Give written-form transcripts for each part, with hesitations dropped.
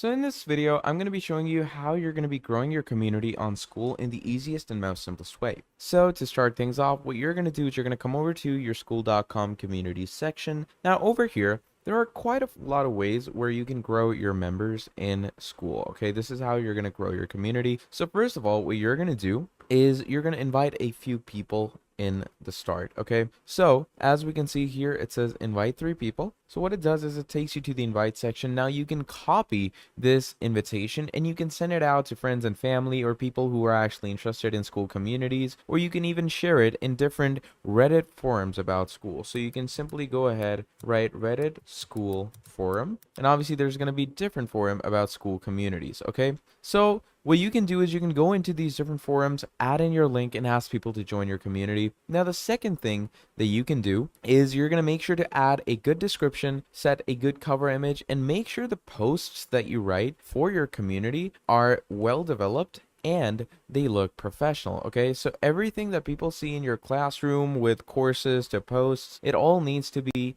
So in this video, I'm going to be showing you how you're going to be growing your community on Skool in the easiest and most simplest way. So to start things off, what you're going to do is you're going to come over to your Skool.com community section. Now over here, there are quite a lot of ways where you can grow your members in Skool. Okay, this is how you're going to grow your community. So first of all, what you're going to do is you're going to invite a few people in the start. Okay, so as we can see here, it says invite 3 people. So what it does is it takes you to the invite section. Now you can copy this invitation and you can send it out to friends and family or people who are actually interested in Skool communities, or you can even share it in different Reddit forums about Skool. So you can simply go ahead, write Reddit Skool forum, and obviously there's going to be different forum about Skool communities. Okay, so what you can do is you can go into these different forums, add in your link, and ask people to join your community. Now, the second thing that you can do is you're going to make sure to add a good description, set a good cover image, and make sure the posts that you write for your community are well developed and they look professional. Okay, so everything that people see in your classroom, with courses to posts, it all needs to be,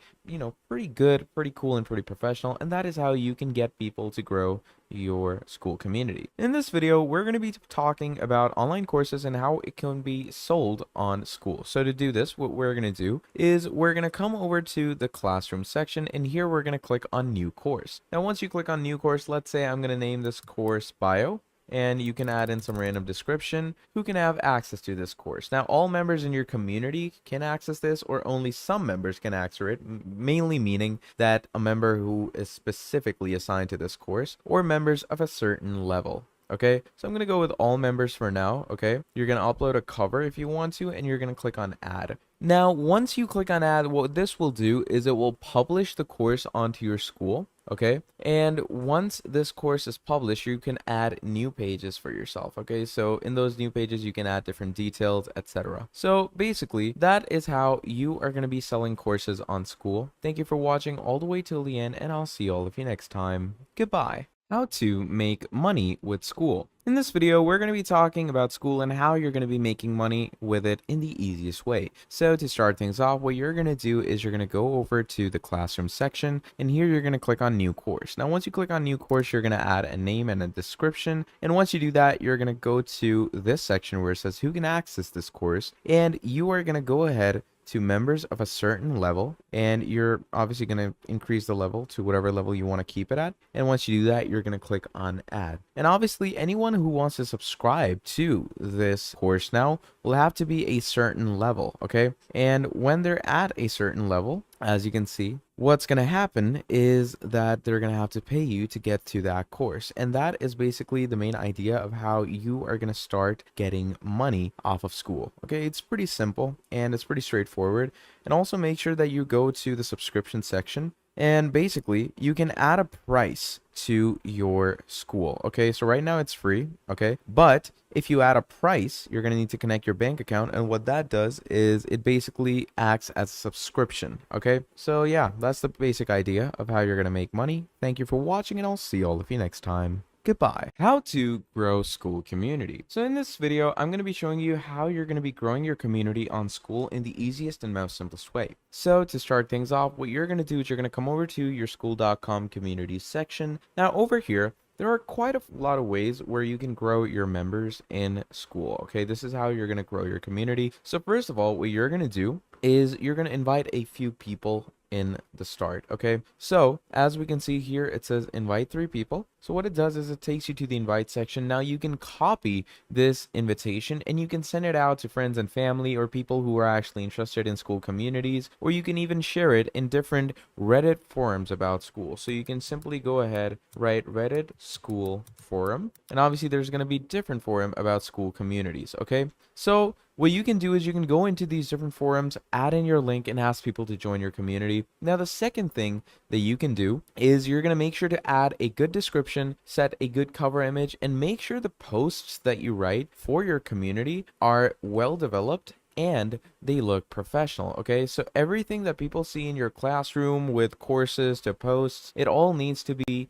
pretty good, pretty cool, and pretty professional. And that is how you can get people to grow your Skool community. In this video, we're going to be talking about online courses and how it can be sold on Skool. So to do this, what we're going to do is we're going to come over to the classroom section, and here we're going to click on new course. Now, once you click on new course, let's say I'm going to name this course bio, and you can add in some random description. Who can have access to this course? Now, all members in your community can access this, or only some members can access it, mainly meaning that a member who is specifically assigned to this course, or members of a certain level. Okay, so I'm going to go with all members for now. Okay, you're going to upload a cover if you want to, and you're going to click on add. Now, once you click on add, what this will do is it will publish the course onto your Skool. Okay, and once this course is published, you can add new pages for yourself. Okay, so in those new pages, you can add different details, etc. So basically, that is how you are going to be selling courses on Skool. Thank you for watching all the way till the end, and I'll see all of you next time. Goodbye. How to make money with Skool. In this video, we're going to be talking about Skool and how you're going to be making money with it in the easiest way. So to start things off, what you're going to do is you're going to go over to the classroom section, and here you're going to click on new course. Now, once you click on new course, you're going to add a name and a description. And once you do that, you're going to go to this section where it says who can access this course, and you are going to go ahead to members of a certain level, and you're obviously going to increase the level to whatever level you want to keep it at. And once you do that, you're going to click on add. And obviously anyone who wants to subscribe to this course now will have to be a certain level. Okay, and when they're at a certain level, as you can see, what's going to happen is that they're going to have to pay you to get to that course. And that is basically the main idea of how you are going to start getting money off of Skool. Okay, it's pretty simple and it's pretty straightforward. And also make sure that you go to the subscription section, and basically you can add a price to your Skool. Okay, so right now it's free. Okay, but if you add a price, you're going to need to connect your bank account, and what that does is it basically acts as a subscription. Okay, so yeah, that's the basic idea of how you're going to make money. Thank you for watching, and I'll see all of you next time. Goodbye. How to grow Skool community. So in this video, I'm going to be showing you how you're going to be growing your community on Skool in the easiest and most simplest way. So to start things off, what you're going to do is you're going to come over to your Skool.com community section. Now over here, there are quite a lot of ways where you can grow your members in Skool. Okay, this is how you're going to grow your community. So first of all, what you're going to do is you're going to invite a few people in the start. Okay, so as we can see here, it says invite 3 people. So what it does is it takes you to the invite section. Now you can copy this invitation and you can send it out to friends and family or people who are actually interested in Skool communities, or you can even share it in different Reddit forums about Skool. So you can simply go ahead, write Reddit Skool forum, and obviously there's going to be different forum about Skool communities. Okay, so what you can do is you can go into these different forums, add in your link, and ask people to join your community. Now, the second thing that you can do is you're going to make sure to add a good description, set a good cover image, and make sure the posts that you write for your community are well developed and they look professional. Okay, so everything that people see in your classroom, with courses to posts, it all needs to be,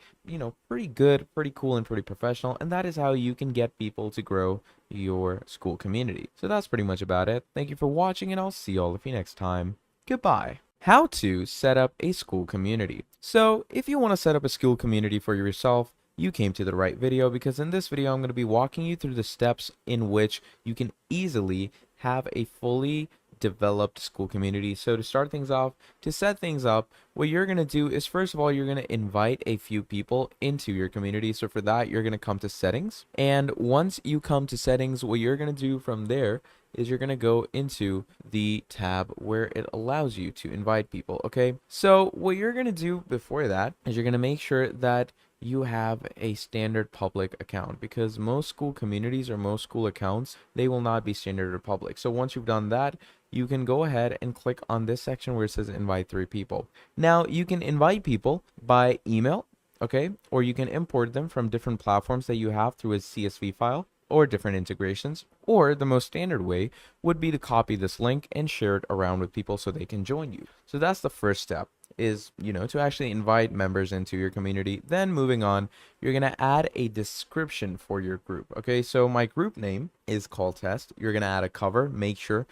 pretty good, pretty cool, and pretty professional. And that is how you can get people to grow your Skool community. So that's pretty much about it. Thank you for watching, and I'll see all of you next time. Goodbye. How to set up a Skool community. So if you want to set up a Skool community for yourself, you came to the right video, because in this video I'm going to be walking you through the steps in which you can easily have a fully developed Skool community. So to start things off, to set things up, what you're going to do is, first of all, you're going to invite a few people into your community. So for that, you're going to come to settings. And once you come to settings, what you're going to do from there is you're going to go into the tab where it allows you to invite people. Okay, so what you're going to do before that is you're going to make sure that you have a standard public account, because most Skool communities or most Skool accounts, they will not be standard or public. So once you've done that, you can go ahead and click on this section where it says invite 3 people. Now you can invite people by email, okay, or you can import them from different platforms that you have through a CSV file or different integrations, or the most standard way would be to copy this link and share it around with people so they can join you. So that's the first step, is, to actually invite members into your community. Then moving on, you're going to add a description for your group. Okay, so my group name is call test. You're going to add a cover, make sure,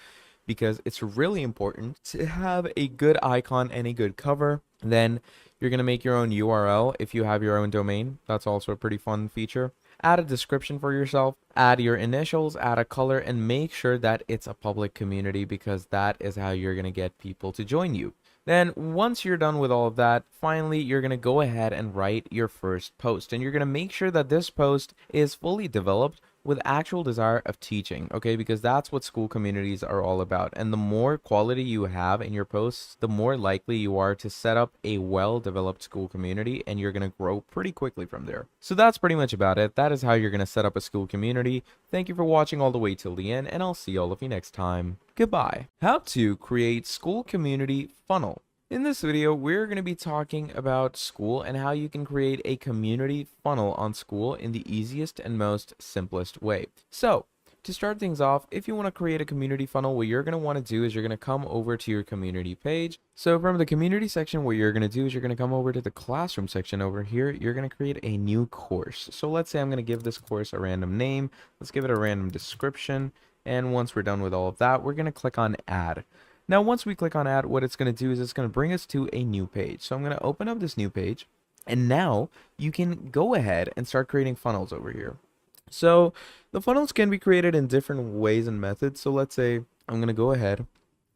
because it's really important to have a good icon and a good cover. Then you're going to make your own URL if you have your own domain. That's also a pretty fun feature. Add a description for yourself, add your initials, add a color, and make sure that it's a public community, because that is how you're going to get people to join you. Then once you're done with all of that, finally, you're going to go ahead and write your first post. And you're going to make sure that this post is fully developed with actual desire of teaching, okay? Because that's what Skool communities are all about. And the more quality you have in your posts, the more likely you are to set up a well-developed Skool community, and you're going to grow pretty quickly from there. So that's pretty much about it. That is how you're going to set up a Skool community. Thank you for watching all the way till the end, and I'll see all of you next time. Goodbye. How to create Skool community funnel. In this video, we're going to be talking about Skool and how you can create a community funnel on Skool in the easiest and most simplest way. So, to start things off, if you want to create a community funnel, what you're going to want to do is you're going to come over to your community page. So from the community section, what you're going to do is you're going to come over to the classroom section over here. You're going to create a new course. So let's say I'm going to give this course a random name. Let's give it a random description. And once we're done with all of that, we're going to click on add. Now, once we click on add, what it's going to do is it's going to bring us to a new page. So I'm going to open up this new page, and now you can go ahead and start creating funnels over here. So the funnels can be created in different ways and methods. So let's say I'm going to go ahead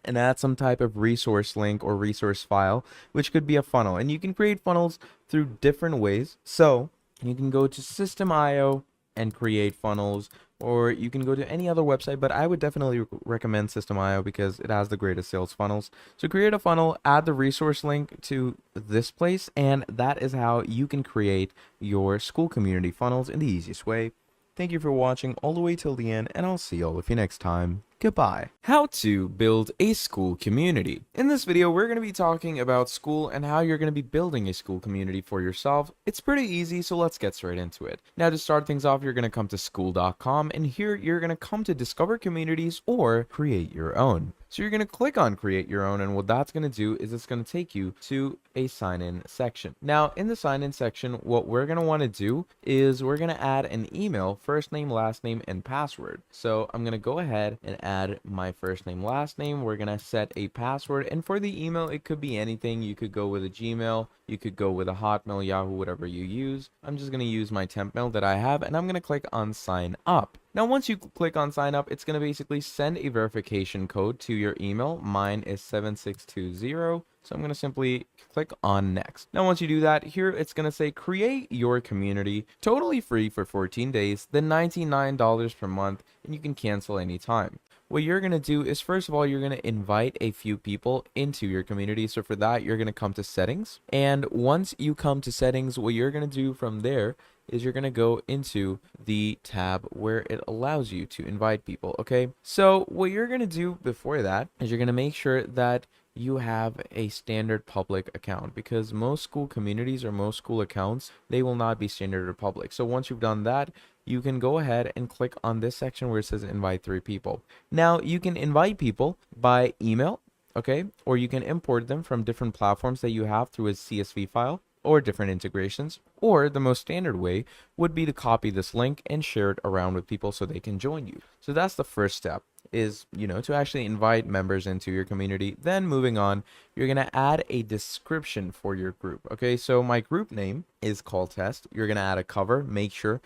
and add some type of resource link or resource file, which could be a funnel. And you can create funnels through different ways. So you can go to System.io and create funnels, or you can go to any other website, but I would definitely recommend System.io because it has the greatest sales funnels. So create a funnel, add the resource link to this place, and that is how you can create your Skool community funnels in the easiest way. Thank you for watching all the way till the end, and I'll see all of you next time. Goodbye. How to build a Skool community. In this video, we're going to be talking about Skool and how you're going to be building a Skool community for yourself. It's pretty easy, so let's get straight into it. Now, to start things off, you're going to come to Skool.com, and here you're going to come to discover communities or create your own. So you're going to click on create your own, and what that's going to do is it's going to take you to a sign-in section. Now, in the sign-in section, what we're going to want to do is we're going to add an email, first name, last name, and password. So I'm going to go ahead and add my first name, last name. We're going to set a password, and for the email, it could be anything. You could go with a Gmail, you could go with a Hotmail, Yahoo, whatever you use. I'm just going to use my temp mail that I have, and I'm going to click on sign up. Now, once you click on sign up, it's going to basically send a verification code to your email. Mine is 7620. So I'm going to simply click on next. Now, once you do that, here it's going to say create your community, totally free for 14 days, then $99 per month, and you can cancel anytime. What you're going to do is, first of all, you're going to invite a few people into your community. So for that, you're going to come to settings. And once you come to settings, what you're going to do from there is you're going to go into the tab where it allows you to invite people. Okay, so what you're going to do before that is you're going to make sure that you have a standard public account, because most Skool communities or most Skool accounts, they will not be standard or public. So once you've done that, you can go ahead and click on this section where it says invite 3 people. Now you can invite people by email, okay, or you can import them from different platforms that you have through a CSV file or different integrations, or the most standard way would be to copy this link and share it around with people so they can join you. So that's the first step, is, to actually invite members into your community. Then moving on, you're going to add a description for your group. Okay, so my group name is called test. You're going to add a cover, make sure,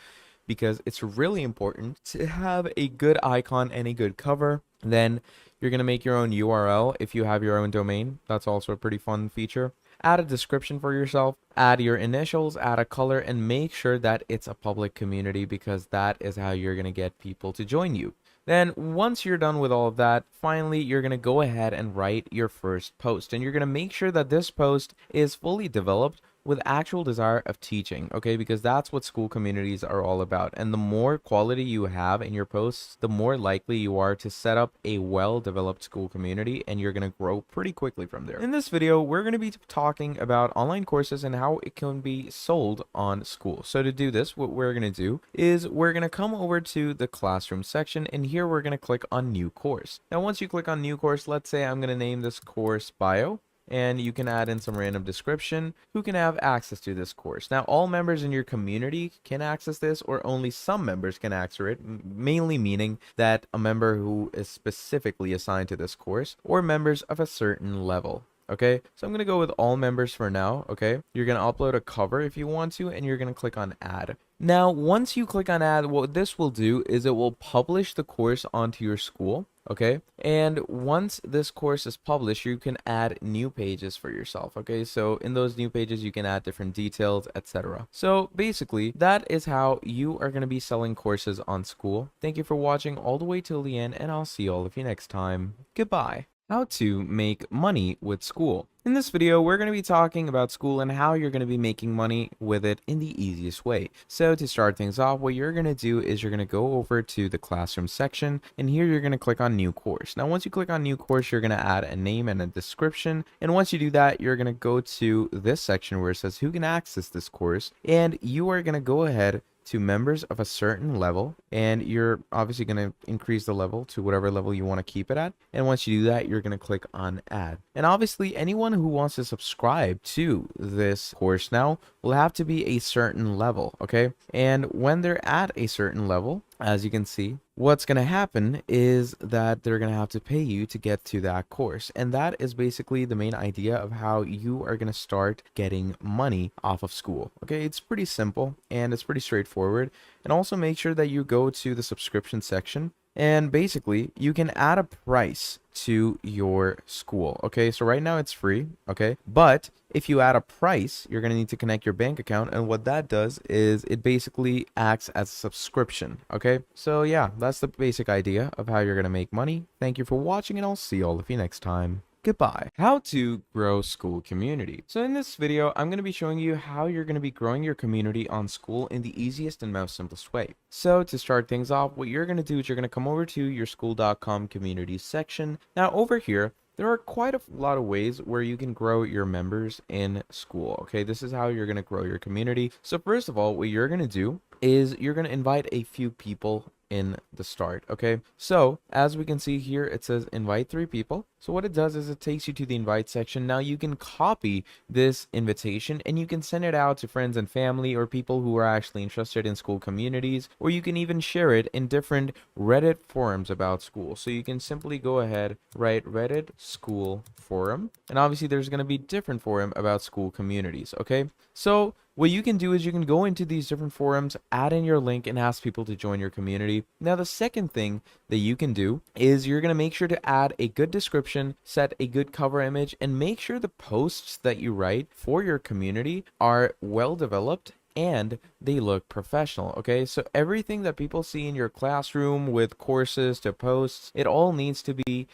because it's really important to have a good icon and a good cover. Then you're going to make your own URL if you have your own domain. That's also a pretty fun feature. Add a description for yourself, add your initials, add a color, and make sure that it's a public community, because that is how you're going to get people to join you. Then once you're done with all of that, finally, you're going to go ahead and write your first post. And you're going to make sure that this post is fully developed with actual desire of teaching, okay? Because that's what Skool communities are all about. And the more quality you have in your posts, the more likely you are to set up a well-developed Skool community, and you're going to grow pretty quickly from there. In this video, we're going to be talking about online courses and how it can be sold on Skool. So to do this, what we're going to do is we're going to come over to the classroom section, and here we're going to click on new course. Now, once you click on new course, let's say I'm going to name this course bio, and you can add in some random description. Who can have access to this course? Now, all members in your community can access this, or only some members can access it, mainly meaning that a member who is specifically assigned to this course, or members of a certain level. Okay, so I'm going to go with all members for now. Okay, you're going to upload a cover if you want to, and you're going to click on add. Now, once you click on add, what this will do is it will publish the course onto your Skool. Okay, and once this course is published, you can add new pages for yourself. Okay, so in those new pages, you can add different details, etc. So basically, that is how you are going to be selling courses on Skool. Thank you for watching all the way till the end, and I'll see all of you next time. Goodbye. How to make money with Skool. In this video, we're going to be talking about Skool and how you're going to be making money with it in the easiest way. So to start things off, what you're going to do is you're going to go over to the classroom section, and here you're going to click on new course. Now, once you click on new course, you're going to add a name and a description. And once you do that, you're going to go to this section where it says who can access this course, and you are going to go ahead to members of a certain level, and you're obviously going to increase the level to whatever level you want to keep it at. And once you do that, you're going to click on add. And obviously, anyone who wants to subscribe to this course now will have to be a certain level, okay? And when they're at a certain level, as you can see, what's going to happen is that they're going to have to pay you to get to that course. And that is basically the main idea of how you are going to start getting money off of Skool. Okay, it's pretty simple and it's pretty straightforward. And also make sure that you go to the subscription section, and basically you can add a price to your Skool. Okay, so right now it's free. Okay, but if you add a price, you're going to need to connect your bank account, and what that does is it basically acts as a subscription. Okay, so yeah, that's the basic idea of how you're going to make money. Thank you for watching, and I'll see all of you next time. Goodbye. How to grow Skool community. So in this video, I'm going to be showing you how you're going to be growing your community on Skool in the easiest and most simplest way. So to start things off, what you're going to do is you're going to come over to your Skool.com community section. Now over here, there are quite a lot of ways where you can grow your members in Skool. Okay, this is how you're going to grow your community. So first of all, what you're going to do is you're going to invite a few people in the start. Okay, so as we can see here, it says invite 3 people. So what it does is it takes you to the invite section. Now you can copy this invitation and you can send it out to friends and family, or people who are actually interested in Skool communities, or you can even share it in different Reddit forums about Skool. So you can simply go ahead, write Reddit Skool forum, and obviously there's going to be different forum about Skool communities. Okay, so what you can do is you can go into these different forums, add in your link, and ask people to join your community. Now, the second thing that you can do is you're going to make sure to add a good description, set a good cover image, and make sure the posts that you write for your community are well developed and they look professional. Okay, so everything that people see in your classroom, with courses to posts, it all needs to be,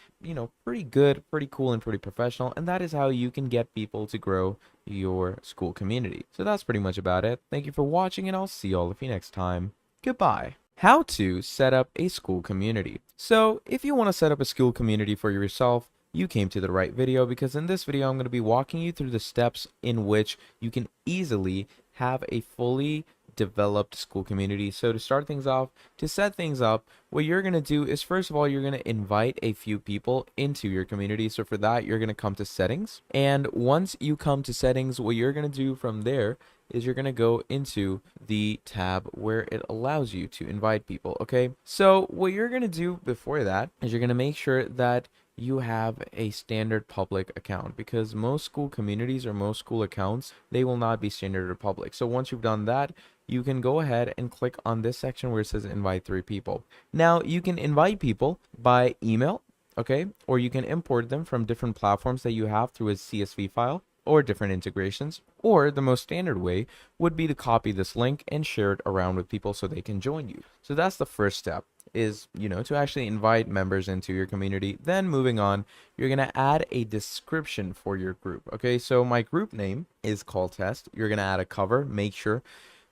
pretty good, pretty cool, and pretty professional. And that is how you can get people to grow your Skool community. So that's pretty much about it. Thank you for watching, and I'll see all of you next time. Goodbye. How to set up a Skool community. So if you want to set up a Skool community for yourself, you came to the right video, because in this video I'm going to be walking you through the steps in which you can easily have a fully developed Skool community. So to start things off, to set things up, what you're going to do is, first of all, you're going to invite a few people into your community. So for that, you're going to come to settings, and once you come to settings, what you're going to do from there is you're going to go into the tab where it allows you to invite people. Okay, so what you're going to do before that is you're going to make sure that you have a standard public account, because most Skool communities or most Skool accounts, they will not be standard or public. So once you've done that, you can go ahead and click on this section where it says invite 3 people. Now you can invite people by email, okay, or you can import them from different platforms that you have through a CSV file or different integrations, or the most standard way would be to copy this link and share it around with people so they can join you. So that's the first step, is, to actually invite members into your community. Then moving on, you're going to add a description for your group. Okay, so my group name is call test. You're going to add a cover, make sure,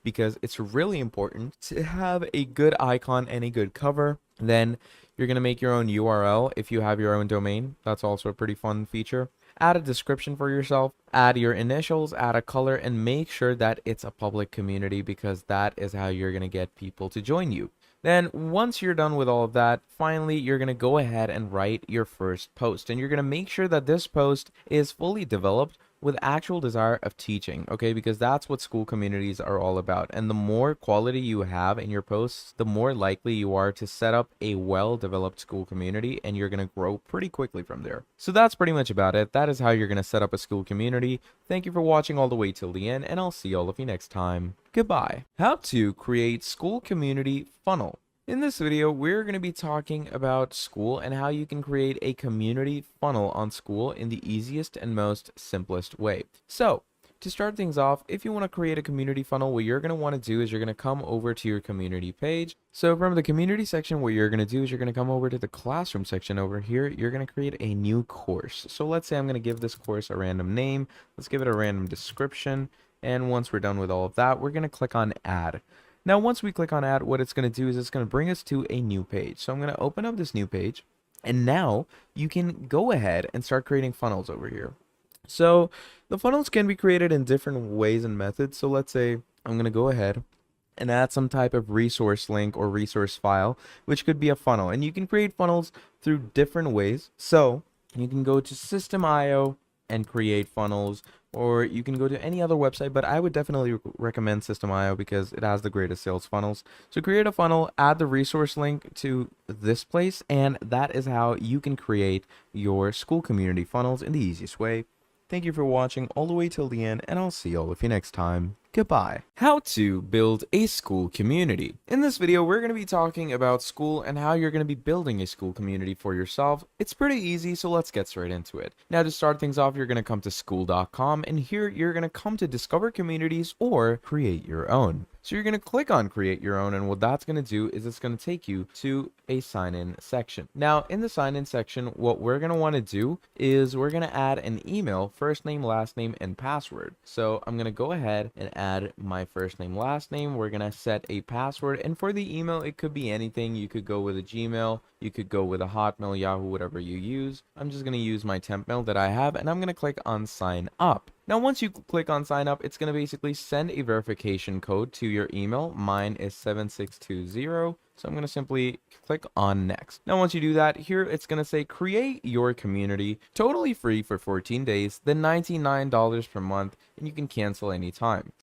because it's really important to have a good icon and a good cover. Then you're going to make your own URL if you have your own domain. That's also a pretty fun feature. Add a description for yourself, add your initials, add a color, and make sure that it's a public community, because that is how you're going to get people to join you. Then once you're done with all of that, finally, you're going to go ahead and write your first post. And you're going to make sure that this post is fully developed with actual desire of teaching, okay? Because that's what Skool communities are all about. And the more quality you have in your posts, the more likely you are to set up a well-developed Skool community, and you're going to grow pretty quickly from there. So that's pretty much about it. That is how you're going to set up a Skool community. Thank you for watching all the way till the end, and I'll see all of you next time. Goodbye. How to create Skool community funnel. In this video, we're going to be talking about Skool and how you can create a community funnel on Skool in the easiest and most simplest way. So, to start things off, if you want to create a community funnel, what you're going to want to do is you're going to come over to your community page. So from the community section, what you're going to do is you're going to come over to the classroom section over here. You're going to create a new course. So let's say I'm going to give this course a random name. Let's give it a random description. And once we're done with all of that, we're going to click on add. Now, once we click on add, what it's going to do is it's going to bring us to a new page. So I'm going to open up this new page, and now you can go ahead and start creating funnels over here. So the funnels can be created in different ways and methods. So let's say I'm going to go ahead and add some type of resource link or resource file, which could be a funnel. And you can create funnels through different ways. So you can go to System.io and create funnels, or you can go to any other website, but I would definitely recommend System.io because it has the greatest sales funnels. So create a funnel, add the resource link to this place, and that is how you can create your Skool community funnels in the easiest way. Thank you for watching all the way till the end, and I'll see all of you next time. Goodbye. How to build a Skool community. In this video, we're going to be talking about Skool and how you're going to be building a Skool community for yourself. It's pretty easy, so let's get straight into it. Now, to start things off, you're going to come to Skool.com, and here you're going to come to discover communities or create your own. So you're going to click on create your own, and what that's going to do is it's going to take you to a sign-in section. Now, in the sign-in section, what we're going to want to do is we're going to add an email, first name, last name, and password. So I'm going to go ahead and add my first name, last name. We're going to set a password, and for the email, it could be anything. You could go with a Gmail, you could go with a Hotmail, Yahoo, whatever you use. I'm just going to use my temp mail that I have, and I'm going to click on sign up. Now, once you click on sign up, it's going to basically send a verification code to your email. Mine is 7620. So I'm going to simply click on next. Now, once you do that, here it's going to say create your community, totally free for 14 days, then $99 per month, and you can cancel anytime.